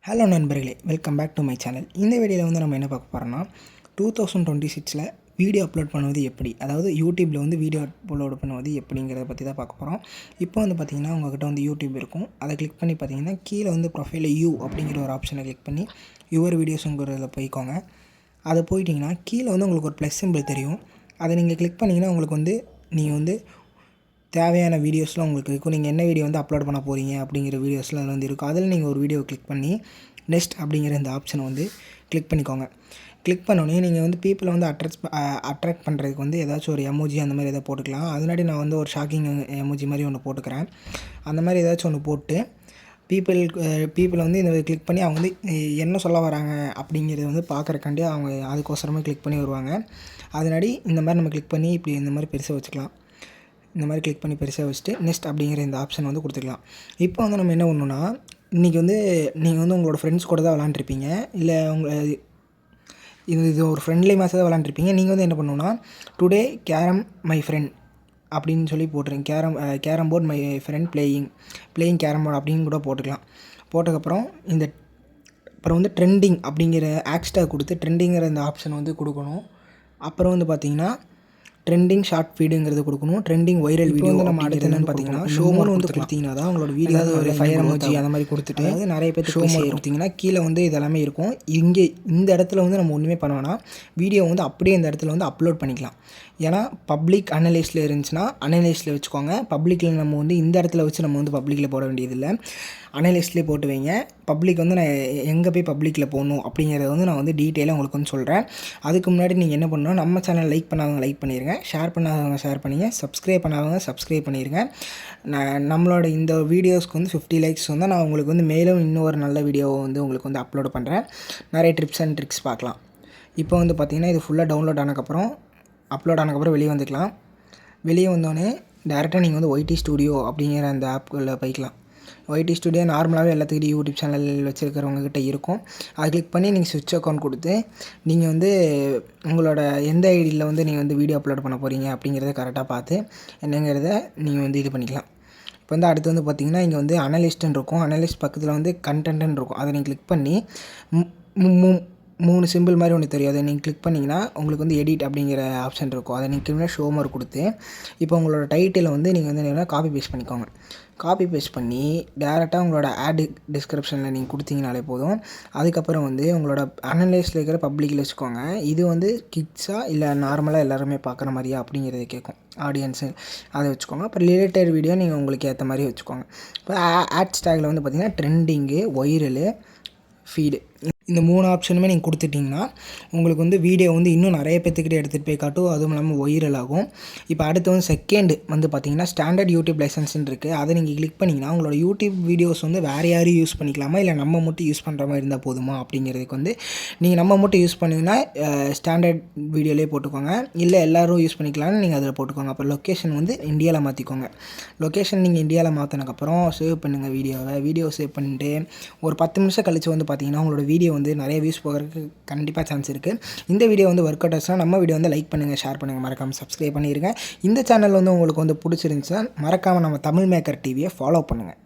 Hello நண்பர்களே, welcome back to my channel. இந்த வீடியோவில் வந்து நம்ம என்ன பார்க்க போகிறோம்னா 2026 வீடியோ அப்லோட் பண்ணுவது எப்படி, அதாவது யூடியூப்பில் வந்து வீடியோ அப்லோட் பண்ணுவது எப்படிங்கிறத பற்றி தான் பார்க்க போகிறோம். இப்போ வந்து பார்த்திங்கன்னா உங்கள்கிட்ட வந்து யூடியூப் இருக்கும். அதை கிளிக் பண்ணி பார்த்தீங்கன்னா கீழே வந்து ப்ரொஃபைலில் யூ அப்படிங்கிற ஒரு ஆப்ஷனை கிளிக் பண்ணி யுவர் வீடியோஸுங்கிறத போய்க்கோங்க. அதை போயிட்டிங்கன்னா கீழே வந்து உங்களுக்கு ஒரு ப்ளஸ் சிம்பிள் தெரியும். அதை நீங்கள் கிளிக் பண்ணிங்கன்னா உங்களுக்கு வந்து நீங்கள் வந்து தேவையான வீடியோஸ்லாம் உங்களுக்கு இருக்கும். நீங்கள் என்ன வீடியோ வந்து அப்லோட் பண்ண போகிறீங்க அப்படிங்கிற வீடியோஸ்லாம் அதில் வந்து இருக்கும். அதில் நீங்கள் ஒரு வீடியோ கிளிக் பண்ணி நெக்ஸ்ட் அப்படிங்கிற இந்த ஆப்ஷனை வந்து கிளிக் பண்ணிக்கோங்க. கிளிக் பண்ணோடனே நீங்கள் வந்து பீப்புளை வந்து அட்ராக்ட் பண்ணுறதுக்கு வந்து ஏதாச்சும் ஒரு எமோஜி அந்த மாதிரி எதாவது போட்டுக்கலாம். அதனாடி நான் வந்து ஒரு ஷாக்கிங் எமோஜி மாதிரி ஒன்று போட்டுக்கிறேன். அந்த மாதிரி ஏதாச்சும் ஒன்று போட்டு பீப்புளை வந்து இந்த கிளிக் பண்ணி அவங்க வந்து என்ன சொல்ல வராங்க அப்படிங்கிறத வந்து பார்க்குறக்காண்டி அவங்க அதுக்கோசரமாக கிளிக் பண்ணி வருவாங்க. அதனாடி இந்த மாதிரி நம்ம கிளிக் பண்ணி இப்படி இந்த மாதிரி பெருசாக வச்சுக்கலாம். இந்த மாதிரி கிளிக் பண்ணி பெருசாக வச்சுட்டு நெக்ஸ்ட் அப்படிங்கிற இந்த ஆப்ஷன் வந்து கொடுத்துக்கலாம். இப்போ வந்து நம்ம என்ன பண்ணணும்னா, இன்றைக்கி வந்து நீங்கள் வந்து உங்களோட ஃப்ரெண்ட்ஸ் கூட தான் விளாண்டுருப்பீங்க, இல்லை இது ஒரு ஃப்ரெண்ட்லி மேட்ச் தான் விளாண்டுருப்பீங்க. நீங்கள் வந்து என்ன பண்ணணும்னா டுடே கேரம் மை ஃப்ரெண்ட் அப்படின்னு சொல்லி போட்டுருங்க. Carrom board my friend playing carrom board அப்படின்னு கூட போட்டுக்கலாம். போட்டதுக்கப்புறம் அப்புறம் வந்து ட்ரெண்டிங் அப்படிங்கிற ஹேஷ்டேக் கொடுத்து ட்ரெண்டிங்கிற இந்த ஆப்ஷன் வந்து கொடுக்கணும். அப்புறம் வந்து பார்த்திங்கன்னா ட்ரெண்டிங் ஷார்ட் ஃபீடுங்கிறது கொடுக்கணும். ட்ரெண்டிங் வைரல் வீடியோ வந்து நம்ம அடுத்து என்னென்னு பார்த்தீங்கன்னா ஷோமோன்னு வந்து கொடுத்தீங்கன்னா தான் உங்களோட வீடியோ ஒரு ஃபயர் எமோஜி அந்த மாதிரி கொடுத்துட்டு அதாவது நிறைய பேர் ஷோமோ கொடுத்தீங்கன்னா கீழே வந்து இதெல்லாமே இருக்கும். இங்கே இந்த இடத்துல வந்து நம்ம ஒன்றுமே பண்ண வேணாம். வீடியோ வந்து அப்படியே இந்த இடத்துல வந்து அப்லோட் பண்ணிக்கலாம். ஏன்னா பப்ளிக் அனலைஸில் இருந்துச்சுன்னா அனலைஸில் வச்சுக்கோங்க. பப்ளிக்கில் நம்ம வந்து இந்த இடத்துல வச்சு நம்ம வந்து பப்ளிக்கில் போட வேண்டியதில்லை, அனலைஸ்லேயே போட்டு வைங்க. பப்ளிக் வந்து நான் எங்கே போய் பப்ளிக்கில் போகணும் அப்படிங்கிறத வந்து நான் வந்து டீட்டெயிலாக உங்களுக்கு வந்து சொல்கிறேன். அதுக்கு முன்னாடி நீங்கள் என்ன பண்ணணும், நம்ம சேனல் லைக் பண்ணாதவங்க லைக் பண்ணிடுங்க, ஷேர் பண்ணாதவங்க ஷேர் பண்ணிங்க, சப்ஸ்கிரைப் பண்ணாதவங்க சப்ஸ்கிரைப் பண்ணிடுங்க. நம்மளோட இந்த வீடியோஸ்க்கு வந்து 50 லைக்ஸ் வந்தால் நான் உங்களுக்கு வந்து மேலும் இன்னொரு நல்ல வீடியோவை வந்து உங்களுக்கு வந்து அப்லோட் பண்ணுறேன். நிறைய டிப்ஸ் அண்ட் ட்ரிக்ஸ் பார்க்கலாம். இப்போ வந்து பார்த்திங்கன்னா இது ஃபுல்லாக டவுன்லோட் ஆனதுக்கப்புறம் அப்லோட் ஆனதுக்கப்புறம் வெளியே வந்துக்கலாம். வெளியே வந்தோடனே டேரெக்டாக நீங்கள் வந்து ஒய்டி ஸ்டுடியோ அப்படிங்கிற அந்த ஆப்புக்குள்ளே போய்க்கலாம். ஒய்டி ஸ்டுடியோ நார்மலாகவே எல்லாத்துக்கிட்டையும் யூடியூப் சேனல் வச்சுருக்கிறவங்ககிட்ட இருக்கும். அதை கிளிக் பண்ணி நீங்கள் ஸ்விட்ச் அக்கௌண்ட் கொடுத்து நீங்கள் வந்து உங்களோட எந்த ஐடியில் வந்து நீங்கள் வந்து வீடியோ அப்லோட் பண்ண போகிறீங்க அப்படிங்கிறத கரெக்டாக பார்த்து என்னங்கிறத நீங்கள் வந்து இது பண்ணிக்கலாம். இப்போ வந்து அடுத்து வந்து பார்த்திங்கன்னா இங்கே வந்து அனலிஸ்ட்டுன்னு இருக்கும். அனலிஸ்ட் பக்கத்தில் வந்து கண்டென்ட்டுன்னு இருக்கும். அதை நீங்கள் கிளிக் பண்ணி 3 சிம்பிள் மாதிரி ஒன்று தெரியும். அதை நீங்கள் கிளிக் பண்ணிங்கன்னா உங்களுக்கு வந்து எடிட் அப்படிங்கிற ஆப்ஷன் இருக்கும். அதை நீங்கள் கிளிக் ஷோமர் கொடுத்து இப்போ உங்களோட டைட்டிலை வந்து நீங்கள் வந்து என்ன காப்பி பேஸ்ட் பண்ணிக்கோங்க. காப்பி பேஸ்ட் பண்ணி டேரெக்டாக உங்களோட ஆட் டிஸ்கிரிப்ஷனில் நீங்கள் கொடுத்தீங்கனாலே போதும். அதுக்கப்புறம் வந்து உங்களோட அனலைஸில் இருக்கிற பப்ளிக்கில் வச்சுக்கோங்க. இது வந்து கிட்ஸாக இல்லை நார்மலாக எல்லாருமே பார்க்குற மாதிரியா அப்படிங்கிறத கேட்கும் ஆடியன்ஸு. அதை வச்சுக்கோங்க. அப்புறம் ரிலேட்டட் வீடியோ நீங்கள் உங்களுக்கு ஏற்ற மாதிரி வச்சுக்கோங்க. இப்போ ஆட்ஸ் டேக்கில் வந்து பார்த்திங்கன்னா ட்ரெண்டிங்கு, வைரலு, ஃபீடு இந்த 3 ஆப்ஷனுமே நீங்கள் கொடுத்துட்டிங்கன்னா உங்களுக்கு வந்து வீடியோ வந்து இன்னும் நிறைய பேர்த்துக்கிட்ட எடுத்துகிட்டு போய் காட்டும். அதுவும் இல்லாமல் வைரல் ஆகும். இப்போ அடுத்து வந்து செகண்ட் வந்து பார்த்திங்கன்னா ஸ்டாண்டர்ட் யூடியூப் லைசன்ஸ்ன்னு இருக்குது. அதை நீங்கள் கிளிக் பண்ணிங்கன்னா உங்களோட யூடியூப் வீடியோஸ் வந்து வேறு யாரும் யூஸ் பண்ணிக்கலாமா, இல்லை நம்ம மட்டும் யூஸ் பண்ணுற மாதிரி இருந்தால் போதுமா அப்படிங்கிறதுக்கு வந்து நீங்கள் நம்ம மட்டும் யூஸ் பண்ணிங்கன்னா ஸ்டாண்டர்ட் வீடியோலேயே போட்டுக்கோங்க. இல்லை எல்லோரும் யூஸ் பண்ணிக்கலாம்னு நீங்கள் அதில் போட்டுக்கோங்க. அப்புறம் லொக்கேஷன் வந்து இந்தியாவில் மாற்றிக்கோங்க. லொக்கேஷன் நீங்கள் இந்தியாவில் மாற்றினதுக்கப்புறம் சேவ் பண்ணுங்கள் வீடியோ சேவ் பண்ணிட்டு ஒரு 10 நிமிஷம் கழித்து வந்து பார்த்திங்கன்னா உங்களோட வீடியோ வந்து நிறைய வியூஸ் போகிறதுக்கு கண்டிப்பாக சான்ஸ் இருக்குது. இந்த வீடியோ வந்து ஒர்க் அவுட் ஆச்சுன்னா நம்ம வீடியோ வந்து லைக் பண்ணுங்கள், ஷேர் பண்ணுங்கள், மறக்காமல் சப்ஸ்கிரைப் பண்ணிடுங்க. இந்த சேனல் வந்து உங்களுக்கு வந்து பிடிச்சிருந்துச்சுன்னா மறக்காமல் நம்ம தமிழ் மேக்கர் டிவியை ஃபாலோ பண்ணுங்கள்.